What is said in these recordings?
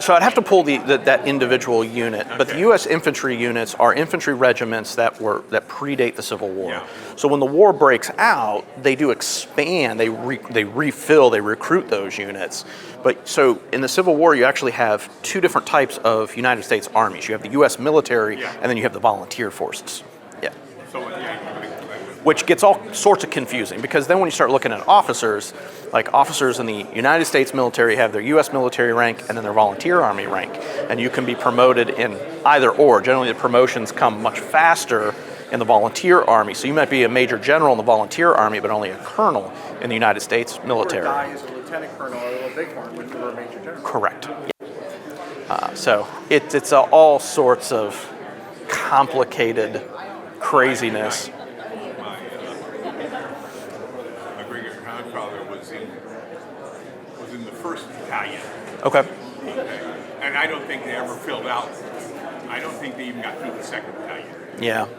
So I'd have to pull that individual unit, but the U.S. infantry units are infantry regiments that predate the Civil War. Yeah. So when the war breaks out, they do expand, they refill, they recruit those units. But so in the Civil War, you actually have two different types of United States armies. You have the U.S. military, and then you have the volunteer forces. Yeah. So, Which gets all sorts of confusing, because then when you start looking at officers, like officers in the United States military have their U.S. military rank and then their volunteer army rank, and you can be promoted in either or. Generally, the promotions come much faster in the volunteer army, so you might be a major general in the volunteer army, but only a colonel in the United States military. Or die as a lieutenant colonel or a bighorn when you were a major general. Correct. So it's all sorts of complicated craziness. My great grandfather was in the first battalion. Okay. And I don't think they ever filled out. I don't think they even got through the second battalion. Yeah. And,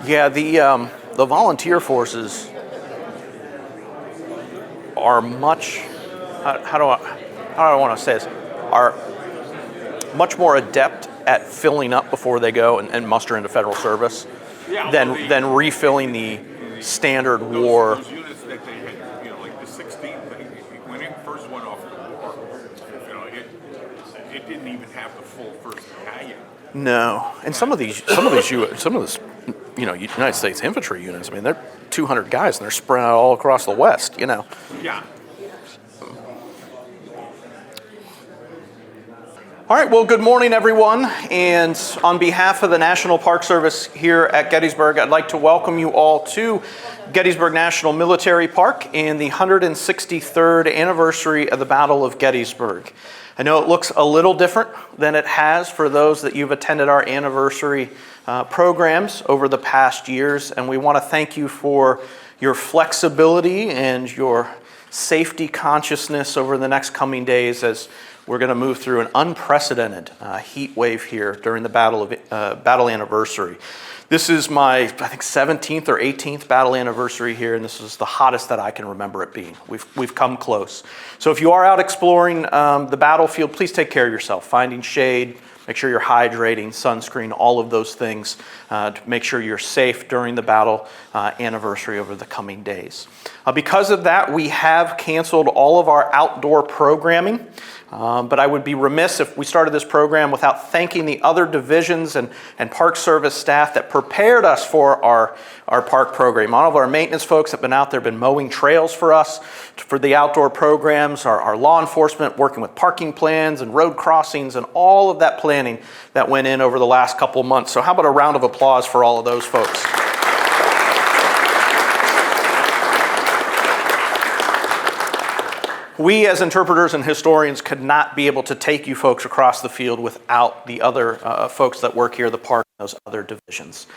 Yeah, the volunteer forces are much, how do I want to say this, are much more adept at filling up before they go and muster into federal service than refilling the standard war. Those units that they had, like the 16th, when it first went off the war, it didn't even have the full first battalion. No, and some of this United States infantry units, I mean, they're 200 guys and they're spread out all across the West, Yeah. All right, well, good morning, everyone. And on behalf of the National Park Service here at Gettysburg, I'd like to welcome you all to Gettysburg National Military Park and the 163rd anniversary of the Battle of Gettysburg. I know it looks a little different than it has for those that you've attended our anniversary programs over the past years, and we want to thank you for your flexibility and your safety consciousness over the next coming days as we're going to move through an unprecedented heat wave here during the battle anniversary. This is my, I think, 17th or 18th battle anniversary here, and this is the hottest that I can remember it being. We've come close. So if you are out exploring the battlefield, please take care of yourself, finding shade, make sure you're hydrating, sunscreen, all of those things to make sure you're safe during the battle anniversary over the coming days. Because of that, we have canceled all of our outdoor programming. But I would be remiss if we started this program without thanking the other divisions and Park Service staff that prepared us for our park program. All of our maintenance folks have been out there, been mowing trails for us for the outdoor programs, our law enforcement working with parking plans and road crossings and all of that planning that went in over the last couple of months. So how about a round of applause for all of those folks? We as interpreters and historians could not be able to take you folks across the field without the other folks that work here at the park and those other divisions.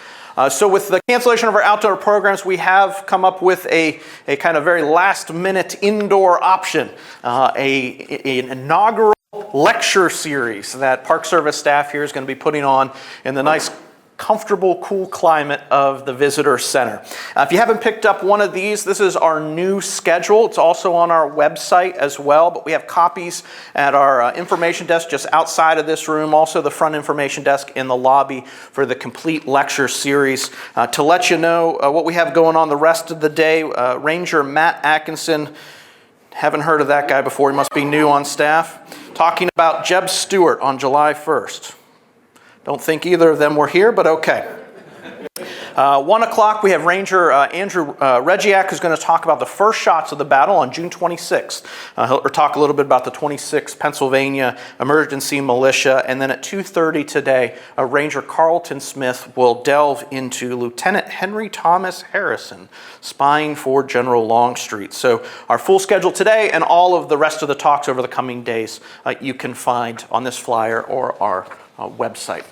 So with the cancellation of our outdoor programs, we have come up with a kind of very last minute indoor option, an inaugural lecture series that Park Service staff here is going to be putting on in the nice comfortable, cool climate of the Visitor Center. If you haven't picked up one of these, this is our new schedule. It's also on our website as well, but we have copies at our information desk just outside of this room, also the front information desk in the lobby for the complete lecture series. To let you know what we have going on the rest of the day, Ranger Matt Atkinson, haven't heard of that guy before, he must be new on staff, talking about Jeb Stuart on July 1st. Don't think either of them were here, but okay. 1 o'clock, we have Ranger Andrew Regiak, who's going to talk about the first shots of the battle on June 26th. He'll talk a little bit about the 26th Pennsylvania Emergency Militia. And then at 2:30 today, Ranger Carlton Smith will delve into Lieutenant Henry Thomas Harrison, spying for General Longstreet. So our full schedule today and all of the rest of the talks over the coming days you can find on this flyer or our website.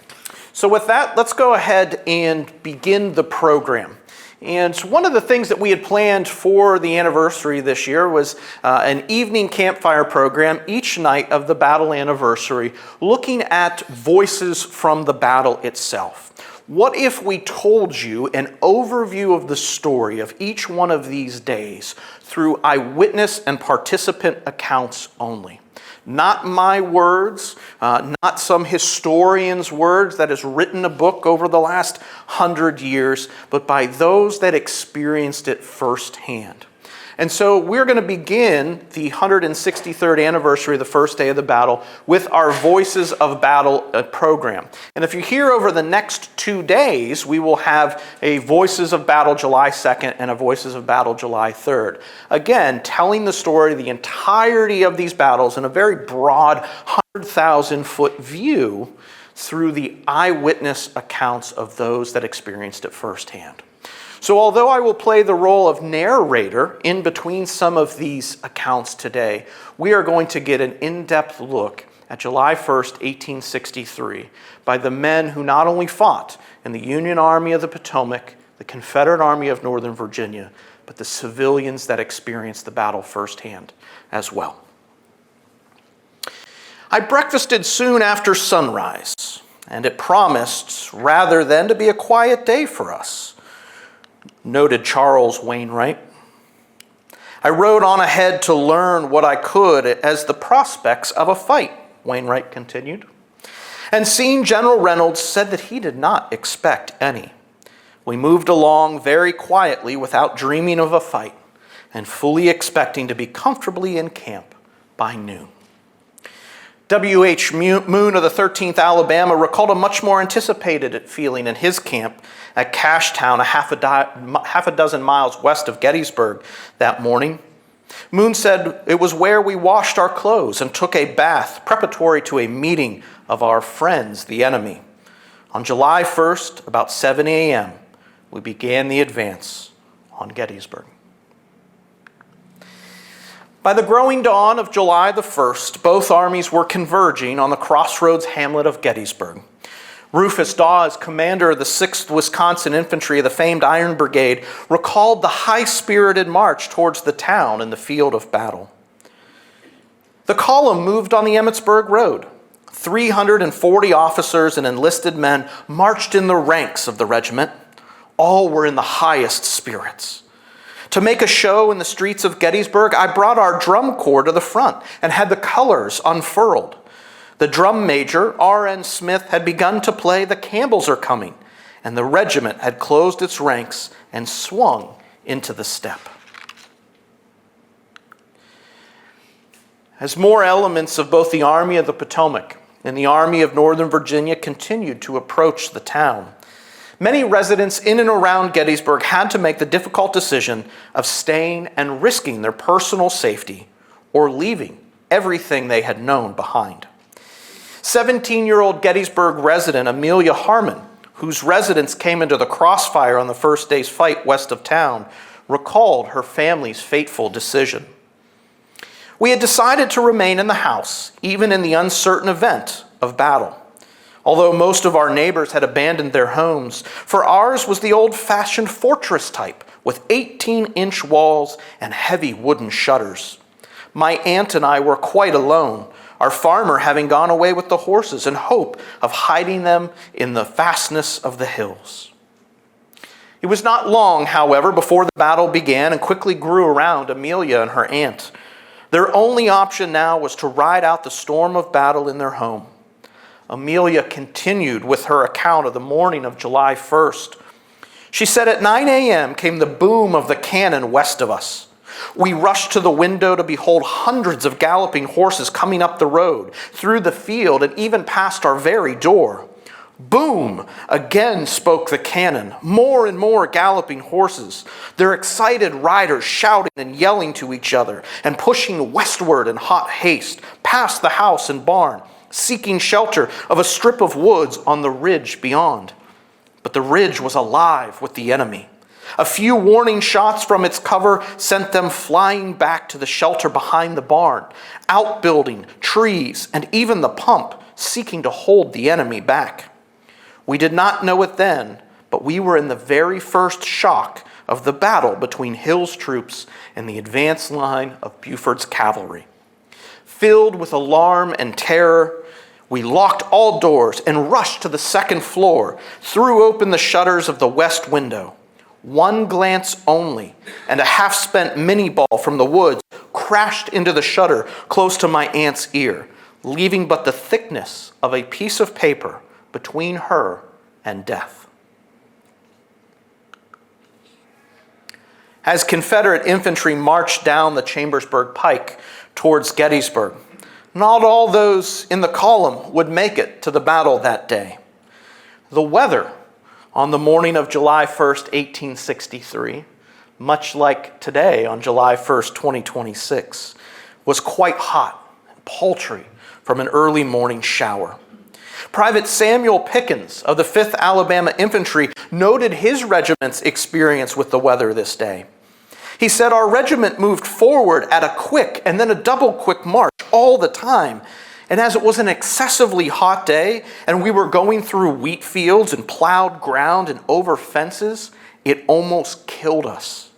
So with that, let's go ahead and begin the program. And one of the things that we had planned for the anniversary this year was an evening campfire program each night of the battle anniversary, looking at voices from the battle itself. What if we told you an overview of the story of each one of these days through eyewitness and participant accounts only? Not my words, not some historian's words that has written a book over the last 100 years, but by those that experienced it firsthand. And so we're going to begin the 163rd anniversary of the first day of the battle with our Voices of Battle program. And if you're here over the next 2 days, we will have a Voices of Battle July 2nd and a Voices of Battle July 3rd. Again, telling the story, the entirety of these battles in a very broad 100,000-foot view through the eyewitness accounts of those that experienced it firsthand. So although I will play the role of narrator in between some of these accounts today, we are going to get an in-depth look at July 1st, 1863, by the men who not only fought in the Union Army of the Potomac, the Confederate Army of Northern Virginia, but the civilians that experienced the battle firsthand as well. I breakfasted soon after sunrise, and it promised rather than to be a quiet day for us, noted Charles Wainwright. I rode on ahead to learn what I could as the prospects of a fight, Wainwright continued. And seeing General Reynolds said that he did not expect any. We moved along very quietly without dreaming of a fight and fully expecting to be comfortably in camp by noon. W.H. Moon of the 13th Alabama recalled a much more anticipated feeling in his camp at Cashtown, a half a dozen miles west of Gettysburg that morning. Moon said it was where we washed our clothes and took a bath preparatory to a meeting of our friends, the enemy. On July 1st, about 7 a.m., we began the advance on Gettysburg. By the growing dawn of July the 1st, both armies were converging on the crossroads hamlet of Gettysburg. Rufus Dawes, commander of the 6th Wisconsin Infantry of the famed Iron Brigade, recalled the high-spirited march towards the town in the field of battle. The column moved on the Emmitsburg Road. 340 officers and enlisted men marched in the ranks of the regiment. All were in the highest spirits. To make a show in the streets of Gettysburg, I brought our drum corps to the front and had the colors unfurled. The drum major, R.N. Smith, had begun to play "The Campbells Are Coming," and the regiment had closed its ranks and swung into the step. As more elements of both the Army of the Potomac and the Army of Northern Virginia continued to approach the town, many residents in and around Gettysburg had to make the difficult decision of staying and risking their personal safety or leaving everything they had known behind. 17-year-old Gettysburg resident Amelia Harmon, whose residence came into the crossfire on the first day's fight west of town, recalled her family's fateful decision. We had decided to remain in the house, even in the uncertain event of battle. Although most of our neighbors had abandoned their homes, for ours was the old-fashioned fortress type with 18-inch walls and heavy wooden shutters. My aunt and I were quite alone, our farmer having gone away with the horses in hope of hiding them in the fastness of the hills. It was not long, however, before the battle began and quickly grew around Amelia and her aunt. Their only option now was to ride out the storm of battle in their home. Amelia continued with her account of the morning of July 1st. She said, "At 9 a.m. came the boom of the cannon west of us. We rushed to the window to behold hundreds of galloping horses coming up the road, through the field, and even past our very door. Boom! Again spoke the cannon, more and more galloping horses, their excited riders shouting and yelling to each other, and pushing westward in hot haste, past the house and barn, seeking shelter of a strip of woods on the ridge beyond. But the ridge was alive with the enemy. A few warning shots from its cover sent them flying back to the shelter behind the barn, outbuilding, trees, and even the pump, seeking to hold the enemy back. We did not know it then, but we were in the very first shock of the battle between Hill's troops and the advance line of Buford's cavalry. Filled with alarm and terror, we locked all doors and rushed to the second floor, threw open the shutters of the west window. One glance only, and a half-spent mini ball from the woods crashed into the shutter close to my aunt's ear, leaving but the thickness of a piece of paper between her and death. As Confederate infantry marched down the Chambersburg Pike towards Gettysburg, not all those in the column would make it to the battle that day. The weather on the morning of July 1st, 1863, much like today on July 1st, 2026, was quite hot and paltry from an early morning shower. Private Samuel Pickens of the 5th Alabama Infantry noted his regiment's experience with the weather this day. He said, "Our regiment moved forward at a quick and then a double quick march all the time. And as it was an excessively hot day and we were going through wheat fields and plowed ground and over fences, it almost killed us.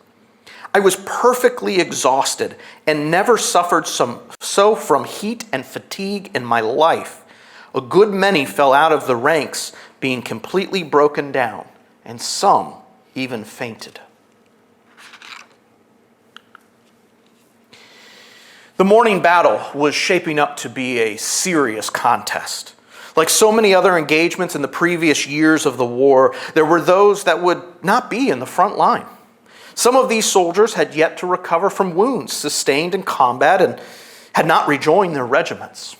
I was perfectly exhausted and never suffered so from heat and fatigue in my life. A good many fell out of the ranks, being completely broken down, and some even fainted." The morning battle was shaping up to be a serious contest. Like so many other engagements in the previous years of the war, there were those that would not be in the front line. Some of these soldiers had yet to recover from wounds sustained in combat and had not rejoined their regiments.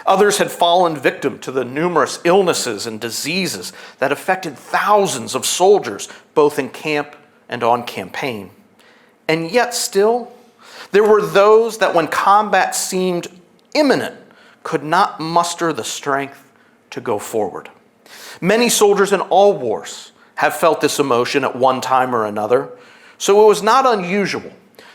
Others had fallen victim to the numerous illnesses and diseases that affected thousands of soldiers, both in camp and on campaign. And yet still, there were those that when combat seemed imminent could not muster the strength to go forward. Many soldiers in all wars have felt this emotion at one time or another, so it was not unusual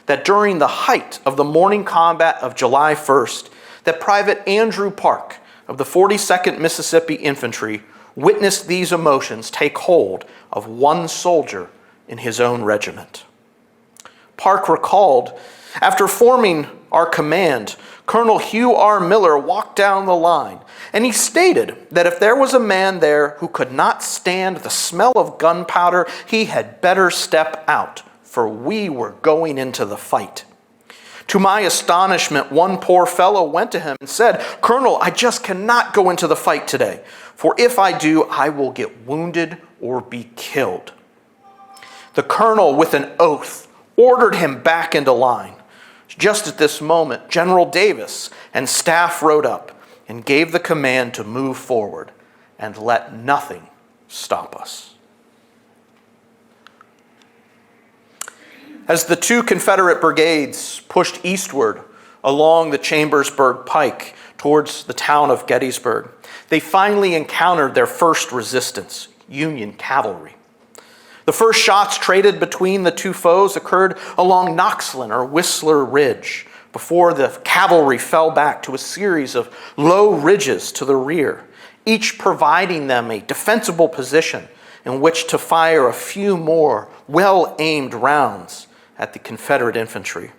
that during the height of the morning combat of July 1st, that Private Andrew Park of the 42nd Mississippi Infantry witnessed these emotions take hold of one soldier in his own regiment. Park recalled, "After forming our command, Colonel Hugh R. Miller walked down the line, and he stated that if there was a man there who could not stand the smell of gunpowder, he had better step out, for we were going into the fight. To my astonishment, one poor fellow went to him and said, 'Colonel, I just cannot go into the fight today, for if I do, I will get wounded or be killed.' The colonel, with an oath, ordered him back into line. Just at this moment, General Davis and staff rode up and gave the command to move forward and let nothing stop us." As the two Confederate brigades pushed eastward along the Chambersburg Pike towards the town of Gettysburg, they finally encountered their first resistance, Union cavalry. The first shots traded between the two foes occurred along Knoxland or Whistler Ridge, before the cavalry fell back to a series of low ridges to the rear, each providing them a defensible position in which to fire a few more well-aimed rounds at the Confederate infantry.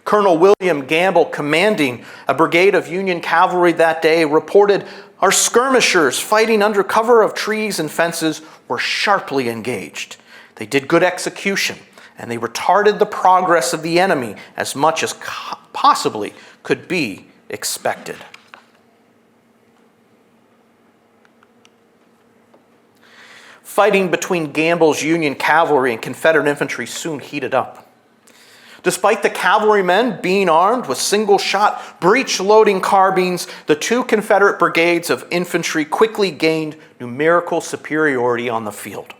Colonel William Gamble, commanding a brigade of Union cavalry that day, reported, "Our skirmishers fighting under cover of trees and fences were sharply engaged. They did good execution, and they retarded the progress of the enemy as much as possibly could be expected." Fighting between Gamble's Union cavalry and Confederate infantry soon heated up. Despite the cavalrymen being armed with single-shot, breech-loading carbines, the two Confederate brigades of infantry quickly gained numerical superiority on the field.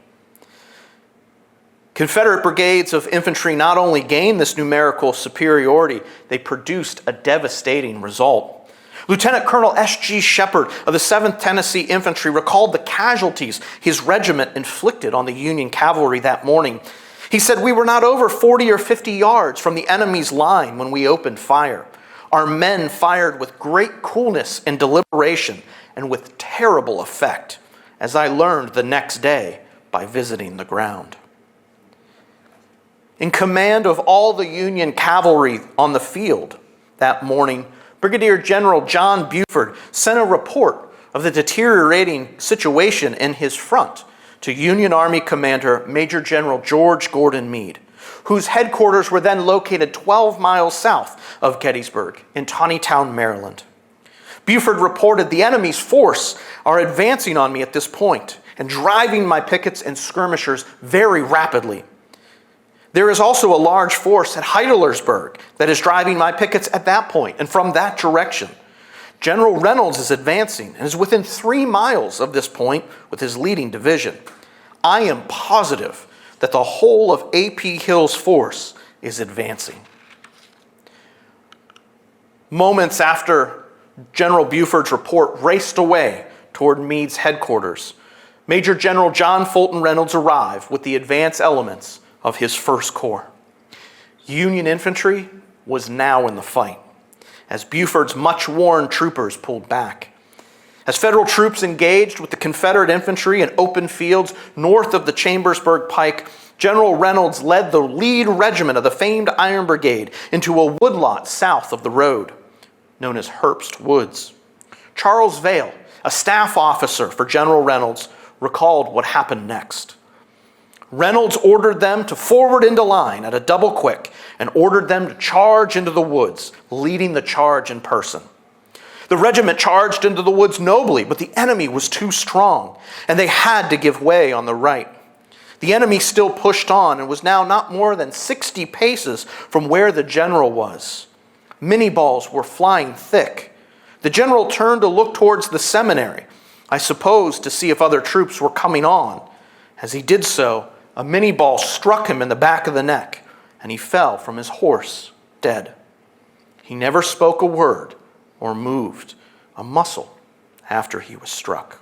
Confederate brigades of infantry not only gained this numerical superiority, they produced a devastating result. Lieutenant Colonel S.G. Shepard of the 7th Tennessee Infantry recalled the casualties his regiment inflicted on the Union cavalry that morning. He said, "We were not over 40 or 50 yards from the enemy's line when we opened fire. Our men fired with great coolness and deliberation and with terrible effect, as I learned the next day by visiting the ground." In command of all the Union cavalry on the field that morning, Brigadier General John Buford sent a report of the deteriorating situation in his front to Union Army Commander Major General George Gordon Meade, whose headquarters were then located 12 miles south of Gettysburg in Taneytown, Maryland. Buford reported, "The enemy's force are advancing on me at this point and driving my pickets and skirmishers very rapidly. There is also a large force at Heidelersburg that is driving my pickets at that point and from that direction. General Reynolds is advancing and is within 3 miles of this point with his leading division. I am positive that the whole of A.P. Hill's force is advancing." Moments after General Buford's report raced away toward Meade's headquarters, Major General John Fulton Reynolds arrived with the advance elements of his First Corps. Union infantry was now in the fight, as Buford's much-worn troopers pulled back. As Federal troops engaged with the Confederate infantry in open fields north of the Chambersburg Pike, General Reynolds led the lead regiment of the famed Iron Brigade into a woodlot south of the road, known as Herbst Woods. Charles Vale, a staff officer for General Reynolds, recalled what happened next. Reynolds ordered them to forward into line at a double quick and ordered them to charge into the woods, leading the charge in person. The regiment charged into the woods nobly, but the enemy was too strong, and they had to give way on the right. The enemy still pushed on and was now not more than 60 paces from where the general was. Minnie balls were flying thick. The general turned to look towards the seminary, I suppose to see if other troops were coming on. As he did so, a Minnie ball struck him in the back of the neck, and he fell from his horse, dead. He never spoke a word or moved a muscle after he was struck.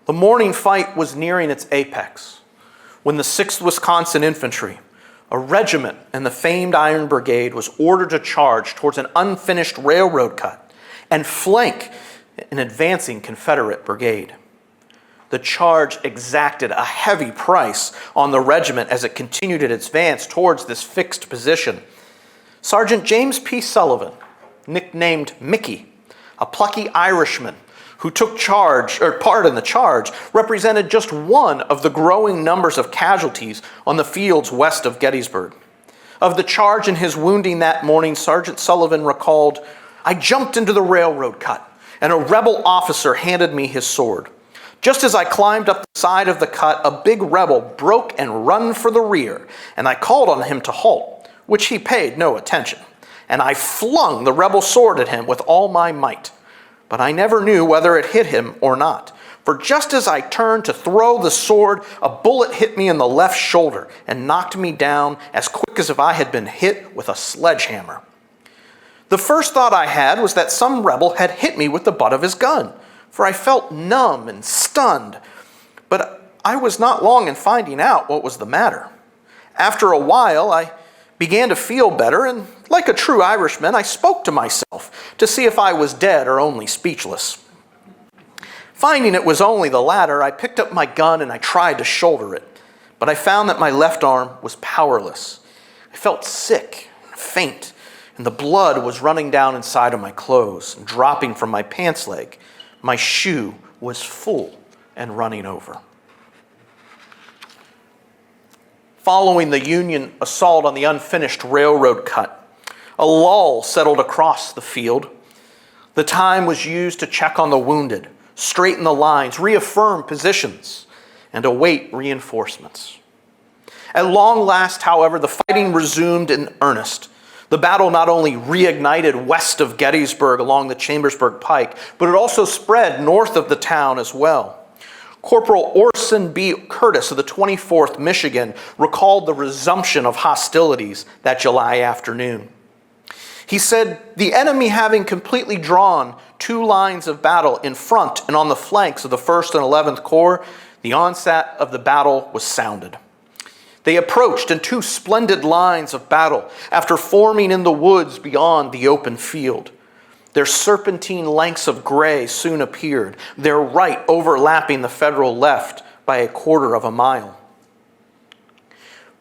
The morning fight was nearing its apex when the 6th Wisconsin Infantry, a regiment in the famed Iron Brigade, was ordered to charge towards an unfinished railroad cut and flank an advancing Confederate brigade. The charge exacted a heavy price on the regiment as it continued its advance towards this fixed position. Sergeant James P. Sullivan, nicknamed Mickey, a plucky Irishman who took part in the charge, represented just one of the growing numbers of casualties on the fields west of Gettysburg. Of the charge and his wounding that morning, Sergeant Sullivan recalled, "I jumped into the railroad cut, and a rebel officer handed me his sword. Just as I climbed up the side of the cut, a big rebel broke and run for the rear, and I called on him to halt, which he paid no attention. And I flung the rebel sword at him with all my might. But I never knew whether it hit him or not, for just as I turned to throw the sword, a bullet hit me in the left shoulder and knocked me down as quick as if I had been hit with a sledgehammer. The first thought I had was that some rebel had hit me with the butt of his gun, for I felt numb and stunned, but I was not long in finding out what was the matter. After a while, I began to feel better, and like a true Irishman, I spoke to myself to see if I was dead or only speechless. Finding it was only the latter, I picked up my gun and I tried to shoulder it, but I found that my left arm was powerless. I felt sick and faint, and the blood was running down inside of my clothes and dropping from my pants leg. My shoe was full and running over. Following the Union assault on the unfinished railroad cut, a lull settled across the field. The time was used to check on the wounded, straighten the lines, reaffirm positions, and await reinforcements. At long last, however, the fighting resumed in earnest. The battle not only reignited west of Gettysburg along the Chambersburg Pike, but it also spread north of the town as well. Corporal Orson B. Curtis of the 24th Michigan recalled the resumption of hostilities that July afternoon. He said, "The enemy having completely drawn 2 lines of battle in front and on the flanks of the 1st and 11th Corps, the onset of the battle was sounded. They approached in 2 splendid lines of battle after forming in the woods beyond the open field. Their serpentine lengths of gray soon appeared, their right overlapping the Federal left by 1/4 of a mile.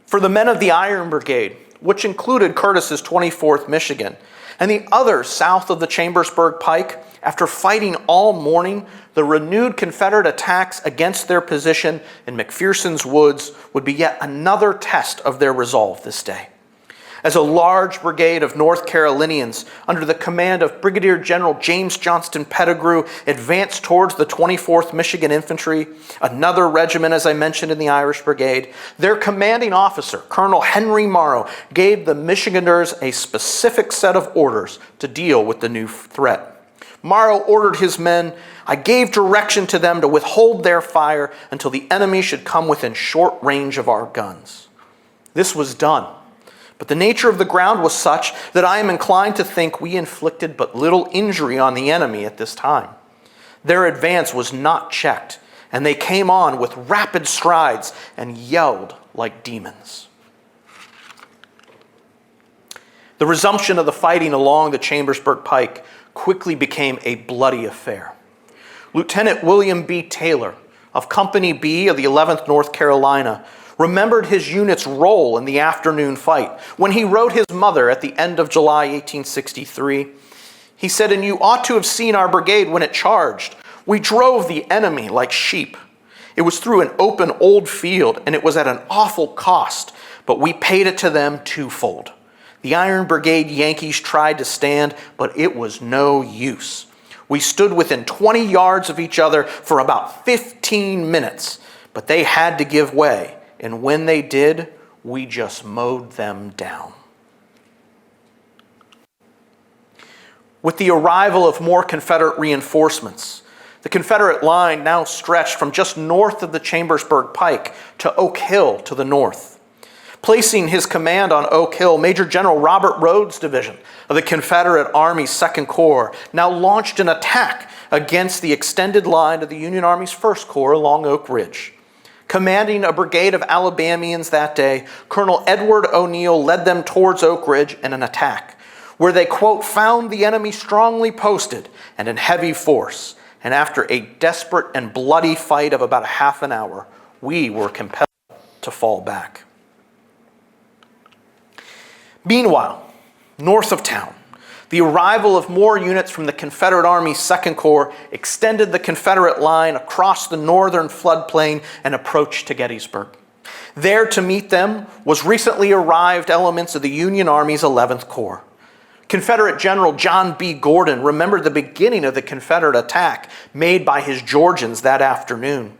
For the men of the Iron Brigade, which included Curtis's 24th Michigan, and the others south of the Chambersburg Pike, after fighting all morning, the renewed Confederate attacks against their position in McPherson's Woods would be yet another test of their resolve this day. As a large brigade of North Carolinians under the command of Brigadier General James Johnston Pettigrew advanced towards the 24th Michigan Infantry, another regiment, as I mentioned, in the Irish Brigade, their commanding officer, Colonel Henry Morrow, gave the Michiganders a specific set of orders to deal with the new threat. Morrow ordered his men, "I gave direction to them to withhold their fire until the enemy should come within short range of our guns." This was done. But the nature of the ground was such that I am inclined to think we inflicted but little injury on the enemy at this time. Their advance was not checked, and they came on with rapid strides and yelled like demons. The resumption of the fighting along the Chambersburg Pike quickly became a bloody affair. Lieutenant William B. Taylor of Company B of the 11th North Carolina remembered his unit's role in the afternoon fight when he wrote his mother at the end of July 1863. He said, "And you ought to have seen our brigade when it charged. We drove the enemy like sheep. It was through an open old field, and it was at an awful cost, but we paid it to them twofold. The Iron Brigade Yankees tried to stand, but it was no use. We stood within 20 yards of each other for about 15 minutes, but they had to give way. And when they did, we just mowed them down." With the arrival of more Confederate reinforcements, the Confederate line now stretched from just north of the Chambersburg Pike to Oak Hill to the north. Placing his command on Oak Hill, Major General Robert Rhodes' division of the Confederate Army's 2nd Corps now launched an attack against the extended line of the Union Army's 1st Corps along Oak Ridge. Commanding a brigade of Alabamians that day, Colonel Edward O'Neill led them towards Oak Ridge in an attack, where they, quote, "found the enemy strongly posted and in heavy force, and after a desperate and bloody fight of about a half an hour, we were compelled to fall back." Meanwhile, north of town, the arrival of more units from the Confederate Army's 2nd Corps extended the Confederate line across the northern floodplain and approached to Gettysburg. There to meet them was recently arrived elements of the Union Army's 11th Corps. Confederate General John B. Gordon remembered the beginning of the Confederate attack made by his Georgians that afternoon.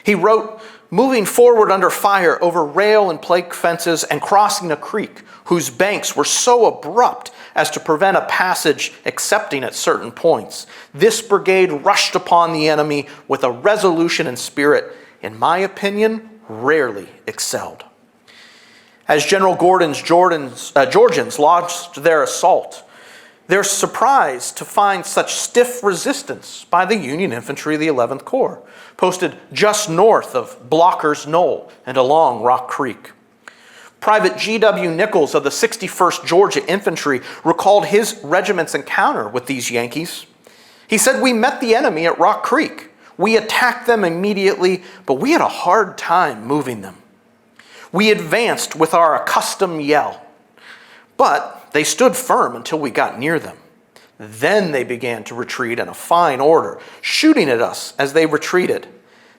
He wrote, "Moving forward under fire over rail and plank fences and crossing a creek whose banks were so abrupt as to prevent a passage excepting at certain points, this brigade rushed upon the enemy with a resolution and spirit, in my opinion, rarely excelled." As General Gordon's Georgians launched their assault, they're surprised to find such stiff resistance by the Union infantry of the 11th Corps, posted just north of Blocker's Knoll and along Rock Creek. Private G.W. Nichols of the 61st Georgia Infantry recalled his regiment's encounter with these Yankees. He said, "We met the enemy at Rock Creek. We attacked them immediately, but we had a hard time moving them. We advanced with our accustomed yell, but they stood firm until we got near them. Then they began to retreat in a fine order, shooting at us as they retreated.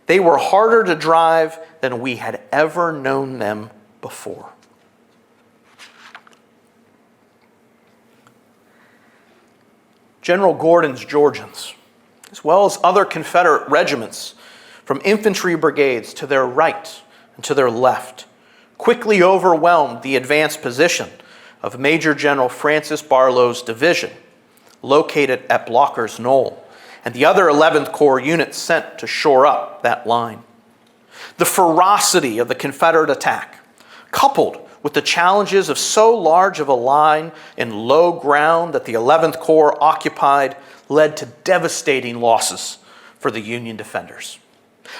They were harder to drive than we had ever known them before." General Gordon's Georgians, as well as other Confederate regiments from infantry brigades to their right and to their left, quickly overwhelmed the advanced position of Major General Francis Barlow's division, located at Blocker's Knoll, and the other 11th Corps units sent to shore up that line. The ferocity of the Confederate attack, coupled with the challenges of so large of a line in low ground that the 11th Corps occupied, led to devastating losses for the Union defenders.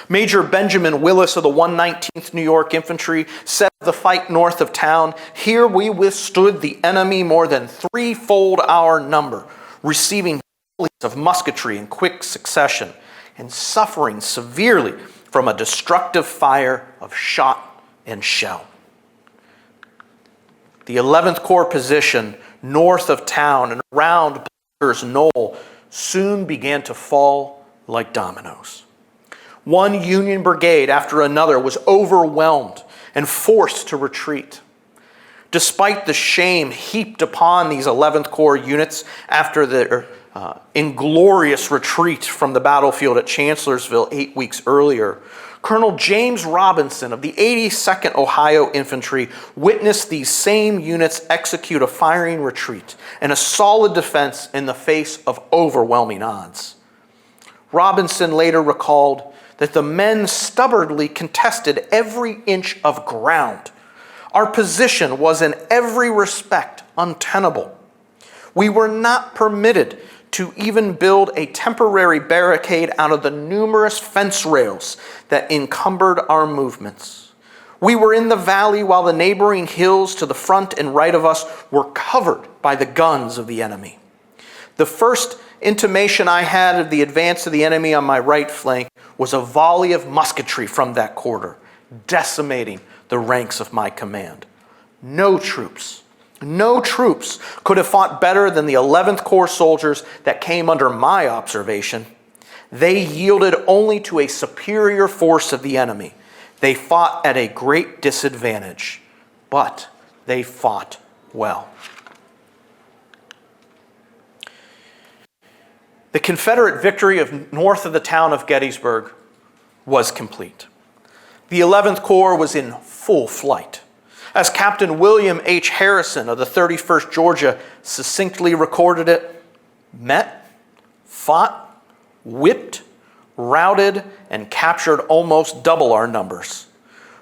Major Benjamin Willis of the 119th New York Infantry said of the fight north of town, "Here we withstood the enemy more than threefold our number, receiving volleys of musketry in quick succession, and suffering severely from a destructive fire of shot and shell." the 11th Corps position north of town and around Blinker's Knoll soon began to fall like dominoes. One Union brigade after another was overwhelmed and forced to retreat. Despite the shame heaped upon these 11th Corps units after their inglorious retreat from the battlefield at Chancellorsville 8 weeks earlier, Colonel James Robinson of the 82nd Ohio Infantry witnessed these same units execute a firing retreat and a solid defense in the face of overwhelming odds. Robinson later recalled that the men stubbornly contested every inch of ground. Our position was in every respect untenable. We were not permitted to even build a temporary barricade out of the numerous fence rails that encumbered our movements. We were in the valley while the neighboring hills to the front and right of us were covered by the guns of the enemy. The first intimation I had of the advance of the enemy on my right flank was a volley of musketry from that quarter, decimating the ranks of my command. No troops could have fought better than the 11th Corps soldiers that came under my observation. They yielded only to a superior force of the enemy. They fought at a great disadvantage, but they fought well. The Confederate victory north of the town of Gettysburg was complete. The 11th Corps was in full flight. As Captain William H. Harrison of the 31st Georgia succinctly recorded it, met, fought, whipped, routed, and captured almost double our numbers.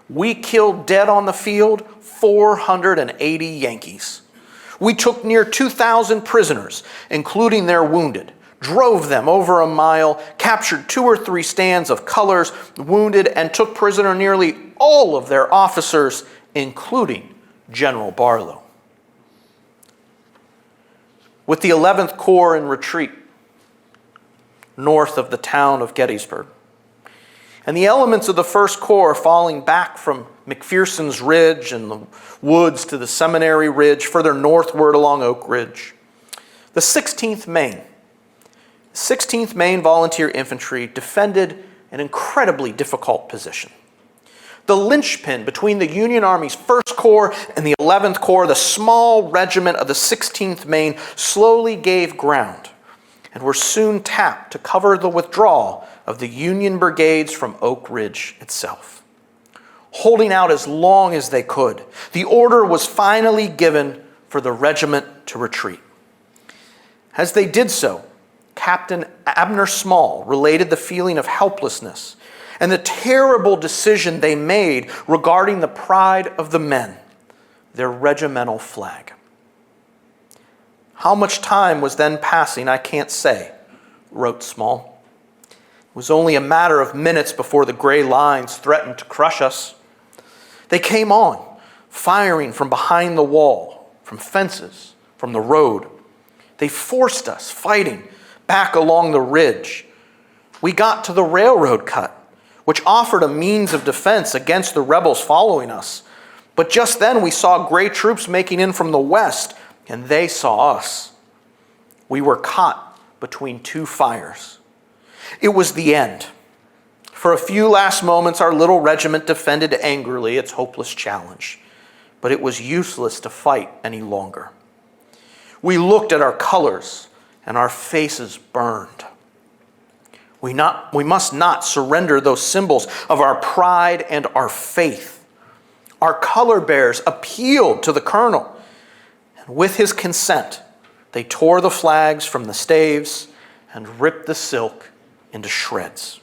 We killed dead on the field 480 Yankees. We took near 2,000 prisoners, including their wounded, drove them over a mile, captured 2 or 3 stands of colors, wounded, and took prisoner nearly all of their officers, including General Barlow. With the 11th Corps in retreat north of the town of Gettysburg, and the elements of the 1st Corps falling back from McPherson's Ridge and the woods to the Seminary Ridge, further northward along Oak Ridge, the 16th Maine Volunteer Infantry defended an incredibly difficult position. The linchpin between the Union Army's 1st Corps and the 11th Corps, the small regiment of the 16th Maine, slowly gave ground and were soon tapped to cover the withdrawal of the Union brigades from Oak Ridge itself. Holding out as long as they could, the order was finally given for the regiment to retreat. As they did so, Captain Abner Small related the feeling of helplessness and the terrible decision they made regarding the pride of the men, their regimental flag. How much time was then passing, I can't say, wrote Small. It was only a matter of minutes before the gray lines threatened to crush us. They came on, firing from behind the wall, from fences, from the road. They forced us, fighting, back along the ridge. We got to the railroad cut, which offered a means of defense against the rebels following us. But just then we saw gray troops making in from the west, and they saw us. We were caught between 2 fires. It was the end. For a few last moments, our little regiment defended angrily its hopeless challenge, but it was useless to fight any longer. We looked at our colors, and our faces burned. We must not surrender those symbols of our pride and our faith. Our color bearers appealed to the colonel, and with his consent, they tore the flags from the staves and ripped the silk into shreds.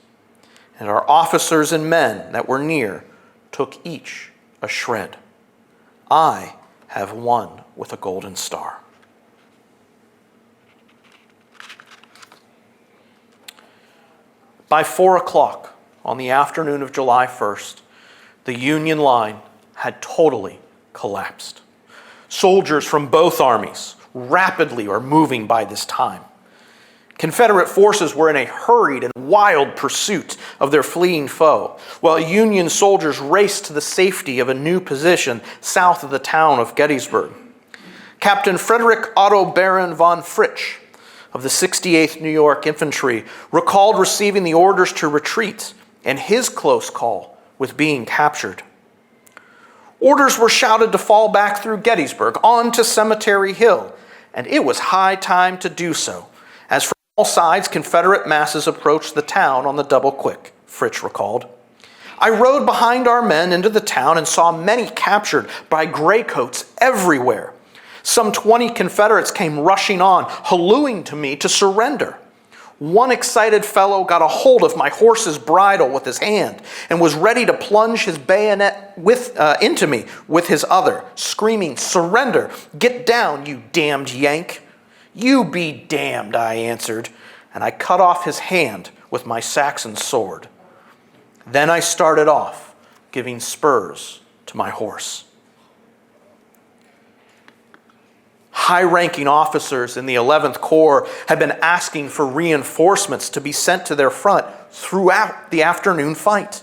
And our officers and men that were near took each a shred. I have won with a golden star. By 4 o'clock on the afternoon of July 1st, the Union line had totally collapsed. Soldiers from both armies rapidly are moving by this time. Confederate forces were in a hurried and wild pursuit of their fleeing foe, while Union soldiers raced to the safety of a new position south of the town of Gettysburg. Captain Frederick Otto Baron von Fritsch of the 68th New York Infantry recalled receiving the orders to retreat and his close call with being captured. Orders were shouted to fall back through Gettysburg onto Cemetery Hill, and it was high time to do so, as from all sides Confederate masses approached the town on the double quick, Fritsch recalled. I rode behind our men into the town and saw many captured by graycoats everywhere. Some 20 Confederates came rushing on, hallooing to me to surrender. One excited fellow got a hold of my horse's bridle with his hand and was ready to plunge his bayonet into me with his other, screaming, "Surrender! Get down, you damned Yank!" "You be damned," I answered, and I cut off his hand with my Saxon sword. Then I started off, giving spurs to my horse. High-ranking officers in the 11th Corps had been asking for reinforcements to be sent to their front throughout the afternoon fight.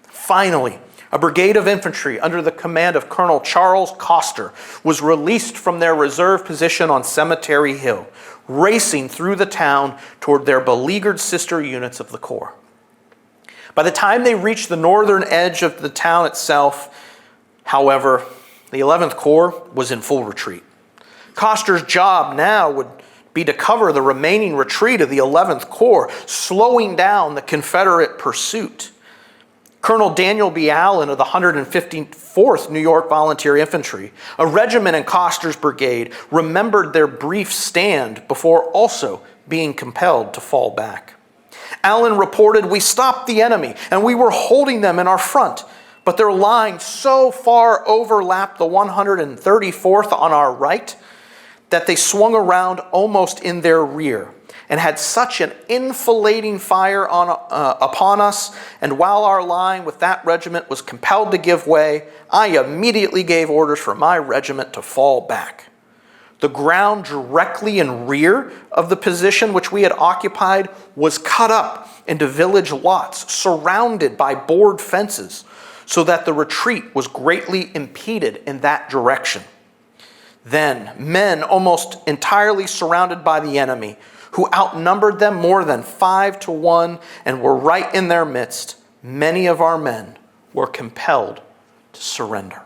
Finally, a brigade of infantry under the command of Colonel Charles Coster was released from their reserve position on Cemetery Hill, racing through the town toward their beleaguered sister units of the Corps. By the time they reached the northern edge of the town itself, however, the 11th Corps was in full retreat. Coster's job now would be to cover the remaining retreat of the 11th Corps, slowing down the Confederate pursuit. Colonel Daniel B. Allen of the 154th New York Volunteer Infantry, a regiment in Coster's brigade, remembered their brief stand before also being compelled to fall back. Allen reported, "We stopped the enemy and we were holding them in our front, but their line so far overlapped the 134th on our right that they swung around almost in their rear and had such an enfilading fire upon us, and while our line with that regiment was compelled to give way, I immediately gave orders for my regiment to fall back. The ground directly in rear of the position which we had occupied was cut up into village lots surrounded by board fences, so that the retreat was greatly impeded in that direction. Then men almost entirely surrounded by the enemy, who outnumbered them more than 5-1 and were right in their midst, many of our men were compelled to surrender."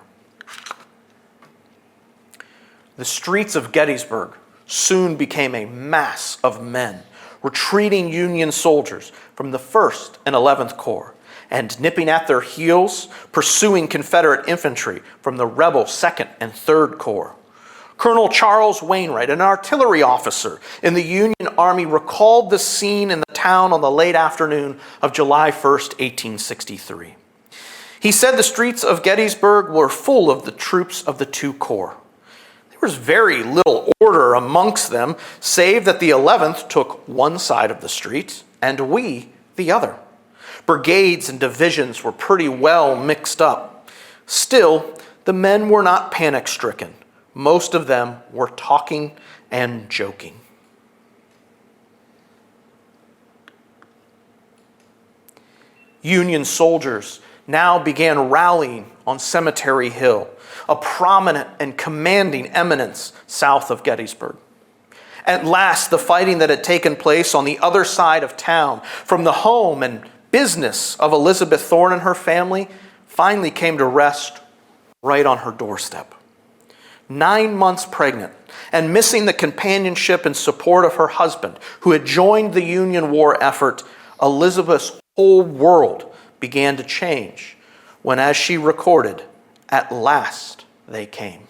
The streets of Gettysburg soon became a mass of men, retreating Union soldiers from the 1st and 11th Corps, and nipping at their heels, pursuing Confederate infantry from the rebel 2nd and 3rd Corps. Colonel Charles Wainwright, an artillery officer in the Union Army, recalled the scene in the town on the late afternoon of July 1st, 1863. He said the streets of Gettysburg were full of the troops of the two corps. There was very little order amongst them, save that the 11th took one side of the street and we the other. Brigades and divisions were pretty well mixed up. Still, the men were not panic-stricken. Most of them were talking and joking. Union soldiers now began rallying on Cemetery Hill, a prominent and commanding eminence south of Gettysburg. At last, the fighting that had taken place on the other side of town, from the home and business of Elizabeth Thorne and her family, finally came to rest right on her doorstep. 9 months pregnant and missing the companionship and support of her husband, who had joined the Union war effort, Elizabeth's whole world began to change when, as she recorded, at last they came.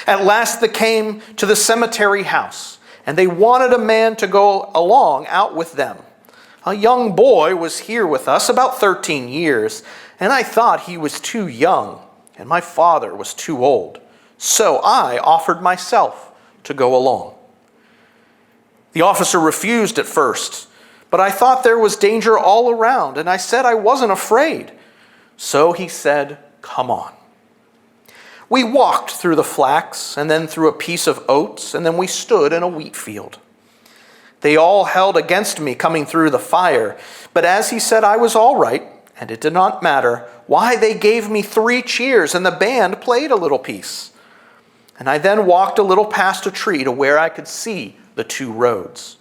At last they came to the cemetery house, and they wanted a man to go along out with them. A young boy was here with us, about 13 years, and I thought he was too young, and my father was too old. So I offered myself to go along. The officer refused at first, but I thought there was danger all around, and I said I wasn't afraid. So he said, "Come on." We walked through the flax, and then through a piece of oats, and then we stood in a wheat field. They all held against me coming through the fire. But as he said I was all right, and it did not matter, why, they gave me 3 cheers, and the band played a little piece. And I then walked a little past a tree to where I could see the 2 roads.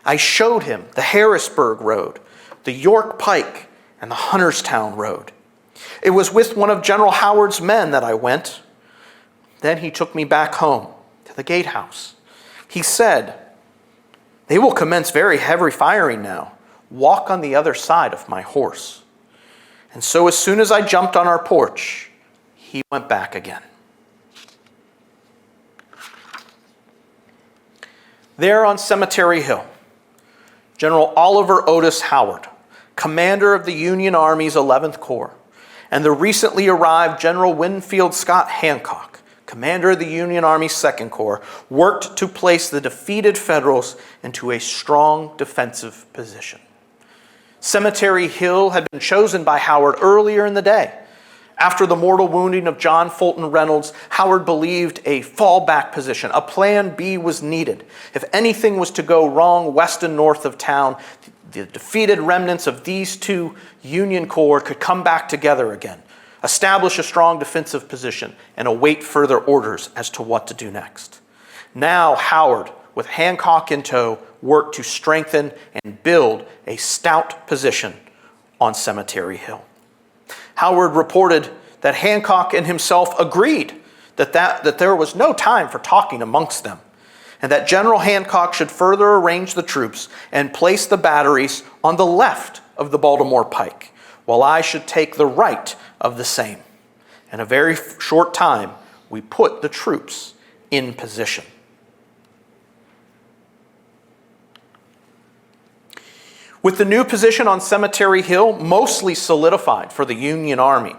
I showed him the Harrisburg Road, the York Pike, and the Hunterstown Road. It was with one of General Howard's men that I went. Then he took me back home to the gatehouse. He said, "They will commence very heavy firing now. Walk on the other side of my horse." And so as soon as I jumped on our porch, he went back again. There on Cemetery Hill, General Oliver Otis Howard, commander of the Union Army's 11th Corps, and the recently arrived General Winfield Scott Hancock, commander of the Union Army's 2nd Corps, worked to place the defeated Federals into a strong defensive position. Cemetery Hill had been chosen by Howard earlier in the day. After the mortal wounding of John Fulton Reynolds, Howard believed a fallback position, a plan B, was needed. If anything was to go wrong west and north of town, the defeated remnants of these 2 Union Corps could come back together again, establish a strong defensive position, and await further orders as to what to do next. Now Howard, with Hancock in tow, worked to strengthen and build a stout position on Cemetery Hill. Howard reported that Hancock and himself agreed that there was no time for talking amongst them, and that General Hancock should further arrange the troops and place the batteries on the left of the Baltimore Pike, while I should take the right of the same. In a very short time, we put the troops in position. With the new position on Cemetery Hill mostly solidified for the Union Army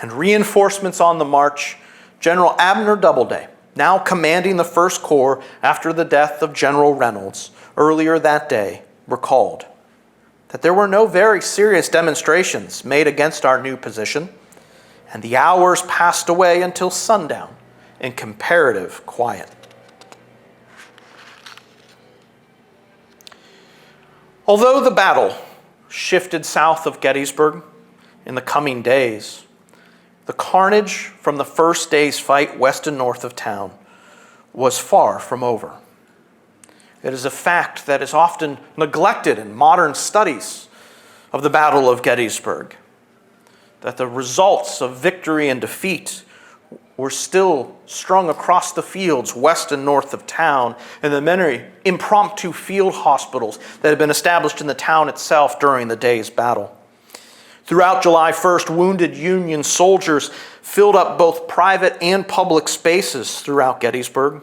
and reinforcements on the march, General Abner Doubleday, now commanding the 1st Corps after the death of General Reynolds earlier that day, recalled that there were no very serious demonstrations made against our new position, and the hours passed away until sundown in comparative quiet. Although the battle shifted south of Gettysburg in the coming days, the carnage from the first day's fight west and north of town was far from over. It is a fact that is often neglected in modern studies of the Battle of Gettysburg, that the results of victory and defeat were still strung across the fields west and north of town, and the many impromptu field hospitals that had been established in the town itself during the day's battle. Throughout July 1st, wounded Union soldiers filled up both private and public spaces throughout Gettysburg.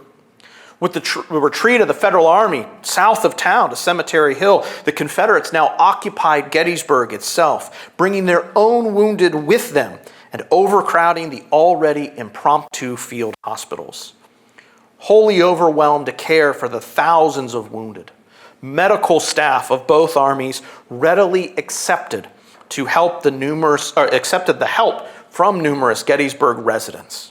With the retreat of the Federal Army south of town to Cemetery Hill, the Confederates now occupied Gettysburg itself, bringing their own wounded with them and overcrowding the already impromptu field hospitals. Wholly overwhelmed to care for the thousands of wounded, medical staff of both armies readily accepted the help from numerous Gettysburg residents.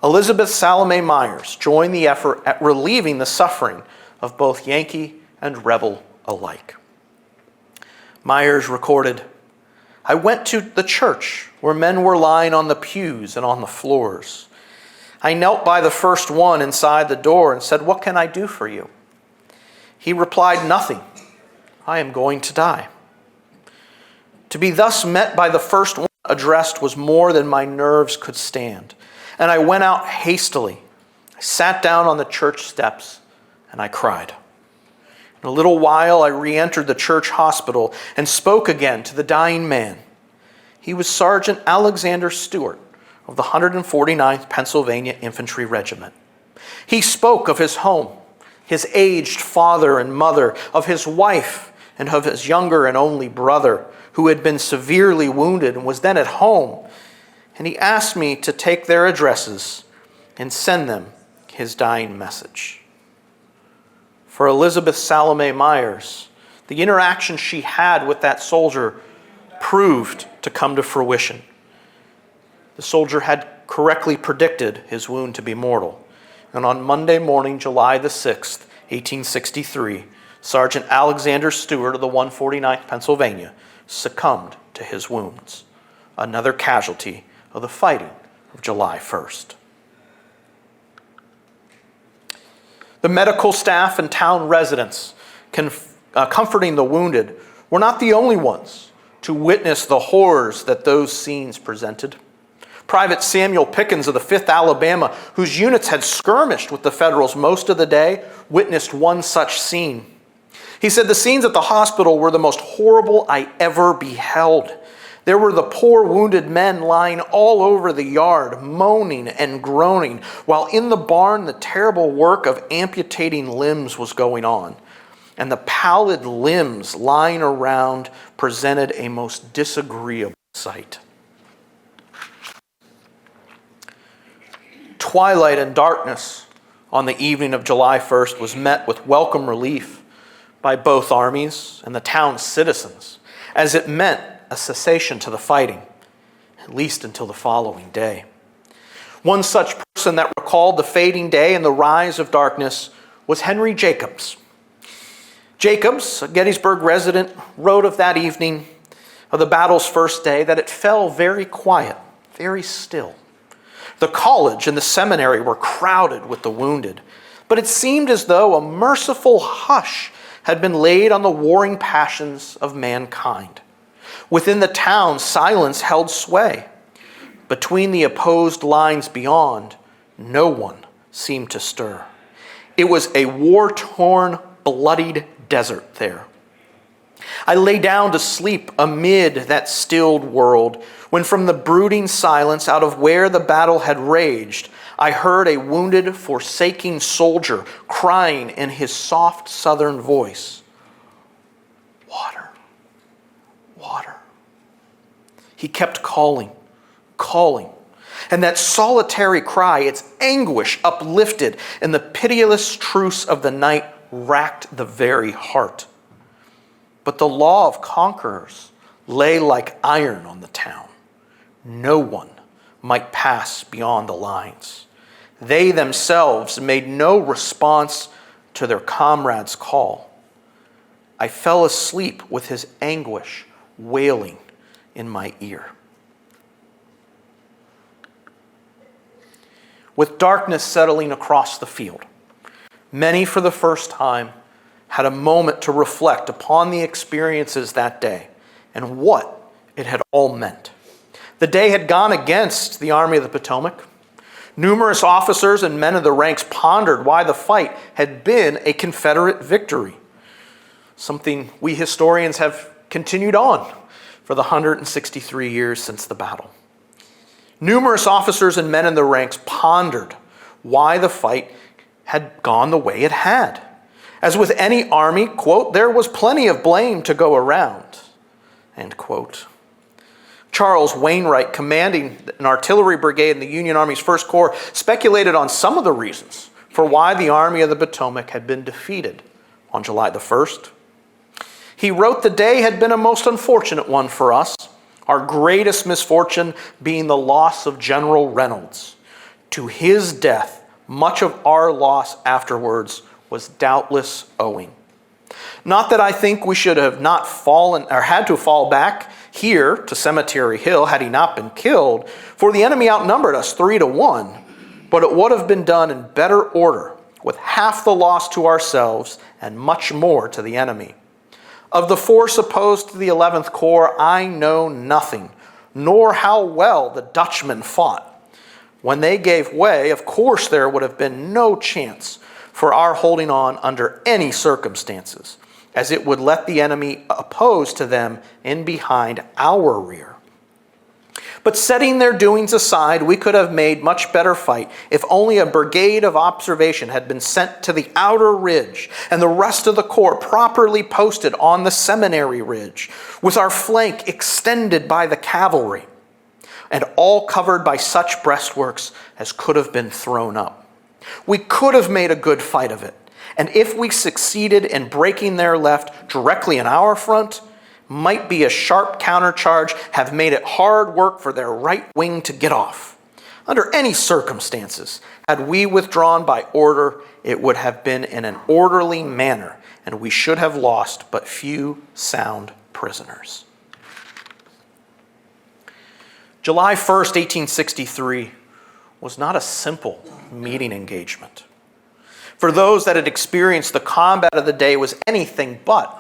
Elizabeth Salome Myers joined the effort at relieving the suffering of both Yankee and rebel alike. Myers recorded, "I went to the church where men were lying on the pews and on the floors. I knelt by the first one inside the door and said, 'What can I do for you?' He replied, 'Nothing. I am going to die.' To be thus met by the first one addressed was more than my nerves could stand, and I went out hastily. I sat down on the church steps and I cried. In a little while I re-entered the church hospital and spoke again to the dying man. He was Sergeant Alexander Stewart of the 149th Pennsylvania Infantry Regiment. He spoke of his home, his aged father and mother, of his wife, and of his younger and only brother, who had been severely wounded and was then at home. And he asked me to take their addresses and send them his dying message." For Elizabeth Salome Myers, the interaction she had with that soldier proved to come to fruition. The soldier had correctly predicted his wound to be mortal, and on Monday morning, July the 6th, 1863, Sergeant Alexander Stewart of the 149th Pennsylvania succumbed to his wounds, another casualty of the fighting of July 1st. The medical staff and town residents comforting the wounded were not the only ones to witness the horrors that those scenes presented. Private Samuel Pickens of the 5th Alabama, whose units had skirmished with the Federals most of the day, witnessed one such scene. He said, "The scenes at the hospital were the most horrible I ever beheld. There were the poor wounded men lying all over the yard, moaning and groaning, while in the barn the terrible work of amputating limbs was going on. And the pallid limbs lying around presented a most disagreeable sight." Twilight and darkness on the evening of July 1st was met with welcome relief by both armies and the town's citizens, as it meant a cessation to the fighting, at least until the following day. One such person that recalled the fading day and the rise of darkness was Henry Jacobs. Jacobs, a Gettysburg resident, wrote of that evening of the battle's first day that it fell very quiet, very still. The college and the seminary were crowded with the wounded, but it seemed as though a merciful hush had been laid on the warring passions of mankind. Within the town, silence held sway. Between the opposed lines beyond, no one seemed to stir. It was a war-torn, bloodied desert there. I lay down to sleep amid that stilled world, when from the brooding silence out of where the battle had raged, I heard a wounded, forsaking soldier crying in his soft southern voice, "Water, water." He kept calling, and that solitary cry, its anguish uplifted in the pitiless truce of the night, racked the very heart. But the law of conquerors lay like iron on the town. No one might pass beyond the lines. They themselves made no response to their comrade's call. I fell asleep with his anguish wailing in my ear. With darkness settling across the field, many for the first time had a moment to reflect upon the experiences that day and what it had all meant. The day had gone against the Army of the Potomac. Numerous officers and men of the ranks pondered why the fight had been a Confederate victory, something we historians have continued on for the 163 years since the battle. Numerous officers and men in the ranks pondered why the fight had gone the way it had. As with any army, quote, "there was plenty of blame to go around," end quote. Charles Wainwright, commanding an artillery brigade in the Union Army's First Corps, speculated on some of the reasons for why the Army of the Potomac had been defeated on July the 1st. He wrote, "The day had been a most unfortunate one for us, our greatest misfortune being the loss of General Reynolds. To his death, much of our loss afterwards was doubtless owing. Not that I think we should have not fallen or had to fall back here to Cemetery Hill had he not been killed, for the enemy outnumbered us 3-1, but it would have been done in better order, with half the loss to ourselves and much more to the enemy. Of the force opposed to the 11th Corps, I know nothing, nor how well the Dutchmen fought. When they gave way, of course there would have been no chance for our holding on under any circumstances, as it would let the enemy oppose to them in behind our rear. But setting their doings aside, we could have made much better fight if only a brigade of observation had been sent to the outer ridge and the rest of the corps properly posted on the Seminary Ridge, with our flank extended by the cavalry, and all covered by such breastworks as could have been thrown up. We could have made a good fight of it, and if we succeeded in breaking their left directly in our front, might be a sharp countercharge have made it hard work for their right wing to get off. Under any circumstances, had we withdrawn by order, it would have been in an orderly manner, and we should have lost but few sound prisoners. July 1st, 1863 was not a simple meeting engagement. For those that had experienced the combat of the day, it was anything but.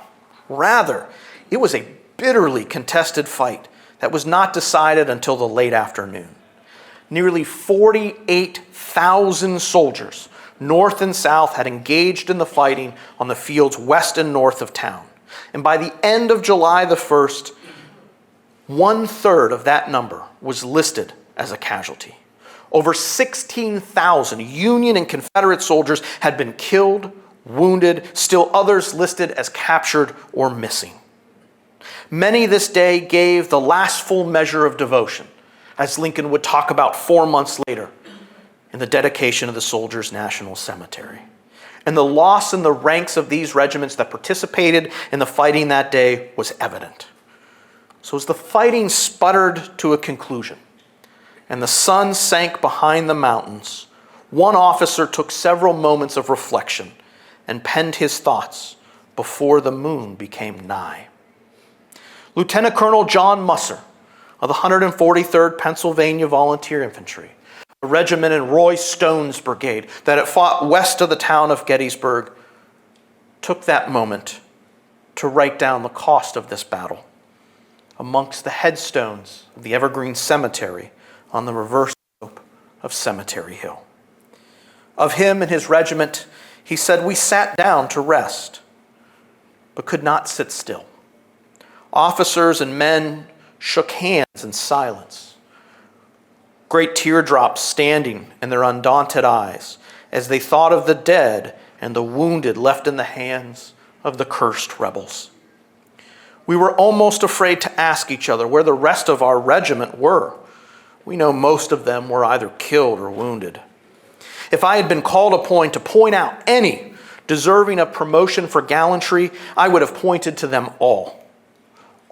Rather, it was a bitterly contested fight that was not decided until the late afternoon. Nearly 48,000 soldiers, north and south, had engaged in the fighting on the fields west and north of town. And by the end of July the 1st, 1/3 of that number was listed as a casualty. Over 16,000 Union and Confederate soldiers had been killed, wounded, still others listed as captured or missing. Many this day gave the last full measure of devotion, as Lincoln would talk about 4 months later in the dedication of the Soldiers' National Cemetery. And the loss in the ranks of these regiments that participated in the fighting that day was evident. So as the fighting sputtered to a conclusion and the sun sank behind the mountains, one officer took several moments of reflection and penned his thoughts before the moon became nigh. Lieutenant Colonel John Musser of the 143rd Pennsylvania Volunteer Infantry, a regiment in Roy Stone's brigade that had fought west of the town of Gettysburg, took that moment to write down the cost of this battle amongst the headstones of the Evergreen Cemetery on the reverse slope of Cemetery Hill. Of him and his regiment, he said, "We sat down to rest, but could not sit still. Officers and men shook hands in silence, great teardrops standing in their undaunted eyes as they thought of the dead and the wounded left in the hands of the cursed rebels. We were almost afraid to ask each other where the rest of our regiment were. We know most of them were either killed or wounded. If I had been called upon to point out any deserving of promotion for gallantry, I would have pointed to them all.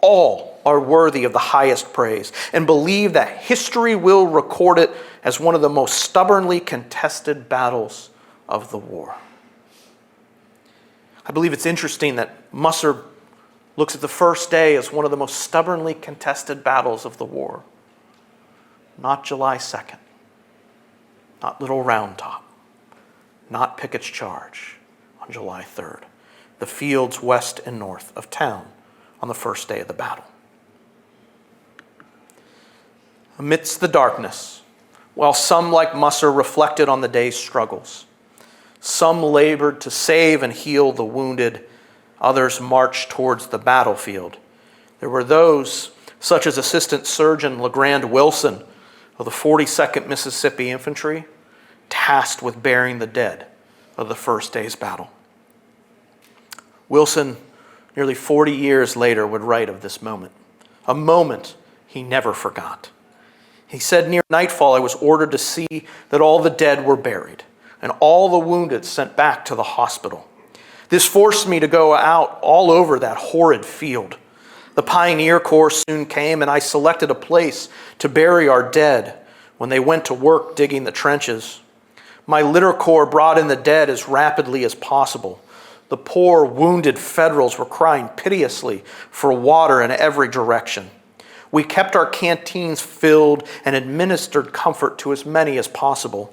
All are worthy of the highest praise, and believe that history will record it as one of the most stubbornly contested battles of the war." I believe it's interesting that Musser looks at the first day as one of the most stubbornly contested battles of the war. Not July 2nd, not Little Round Top, not Pickett's Charge on July 3rd, the fields west and north of town on the first day of the battle. Amidst the darkness, while some like Musser reflected on the day's struggles, some labored to save and heal the wounded, others marched towards the battlefield. There were those, such as Assistant Surgeon LeGrand Wilson of the 42nd Mississippi Infantry, tasked with burying the dead of the first day's battle. Wilson, nearly 40 years later, would write of this moment, a moment he never forgot. He said, "Near nightfall, I was ordered to see that all the dead were buried and all the wounded sent back to the hospital. This forced me to go out all over that horrid field. The Pioneer Corps soon came, and I selected a place to bury our dead when they went to work digging the trenches. My litter corps brought in the dead as rapidly as possible. The poor, wounded Federals were crying piteously for water in every direction. We kept our canteens filled and administered comfort to as many as possible.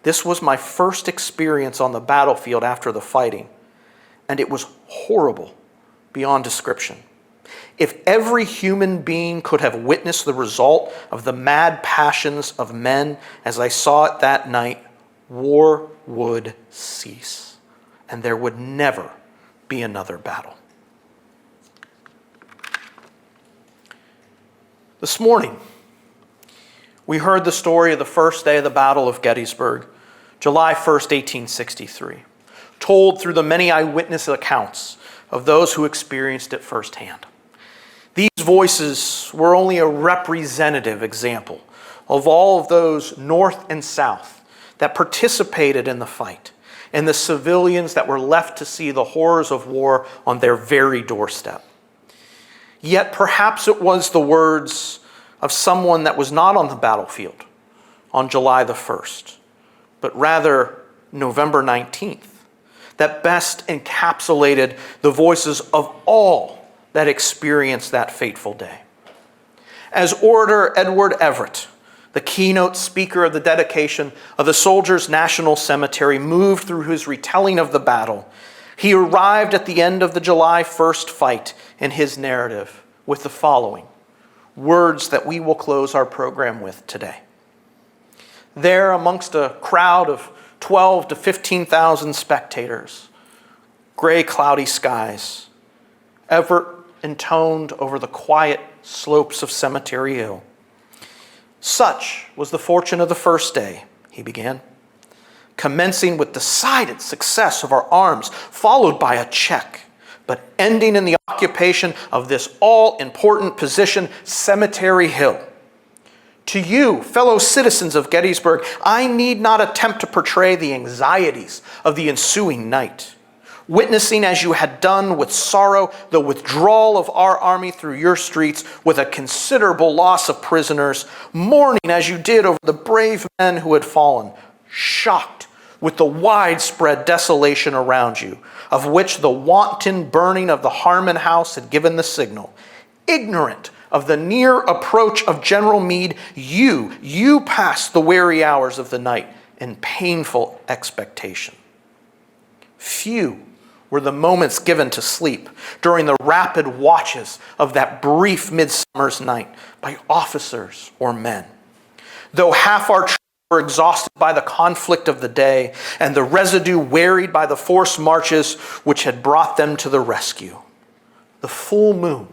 This was my first experience on the battlefield after the fighting, and it was horrible beyond description. If every human being could have witnessed the result of the mad passions of men as I saw it that night, war would cease, and there would never be another battle." This morning, we heard the story of the first day of the Battle of Gettysburg, July 1st, 1863, told through the many eyewitness accounts of those who experienced it firsthand. These voices were only a representative example of all of those north and south that participated in the fight, and the civilians that were left to see the horrors of war on their very doorstep. Yet perhaps it was the words of someone that was not on the battlefield on July the 1st, but rather November 19th, that best encapsulated the voices of all that experienced that fateful day. As Orator Edward Everett, the keynote speaker of the dedication of the Soldiers' National Cemetery, moved through his retelling of the battle, he arrived at the end of the July 1st fight in his narrative with the following words that we will close our program with today. There, amongst a crowd of 12 to 15,000 spectators, gray cloudy skies, Everett intoned over the quiet slopes of Cemetery Hill. Such was the fortune of the first day, he began, commencing with decided success of our arms, followed by a check, but ending in the occupation of this all-important position, Cemetery Hill. To you, fellow citizens of Gettysburg, I need not attempt to portray the anxieties of the ensuing night. Witnessing as you had done with sorrow the withdrawal of our army through your streets with a considerable loss of prisoners, mourning as you did over the brave men who had fallen, shocked with the widespread desolation around you, of which the wanton burning of the Harmon House had given the signal, ignorant of the near approach of General Meade, you passed the weary hours of the night in painful expectation. Few were the moments given to sleep during the rapid watches of that brief midsummer's night by officers or men. Though half our troops were exhausted by the conflict of the day and the residue wearied by the forced marches which had brought them to the rescue, the full moon,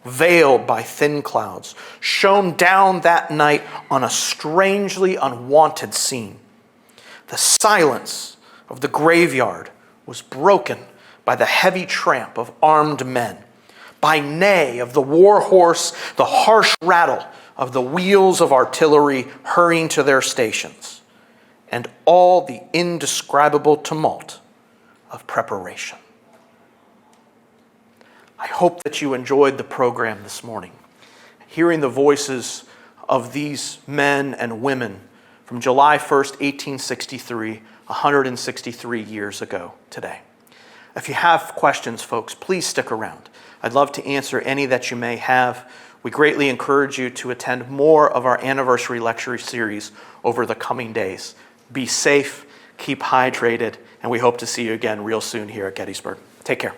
veiled by thin clouds, shone down that night on a strangely unwonted scene. The silence of the graveyard was broken by the heavy tramp of armed men, by neigh of the war horse, the harsh rattle of the wheels of artillery hurrying to their stations, and all the indescribable tumult of preparation. I hope that you enjoyed the program this morning, hearing the voices of these men and women from July 1st, 1863, 163 years ago today. If you have questions, folks, please stick around. I'd love to answer any that you may have. We greatly encourage you to attend more of our anniversary lecture series over the coming days. Be safe, keep hydrated, and we hope to see you again real soon here at Gettysburg. Take care.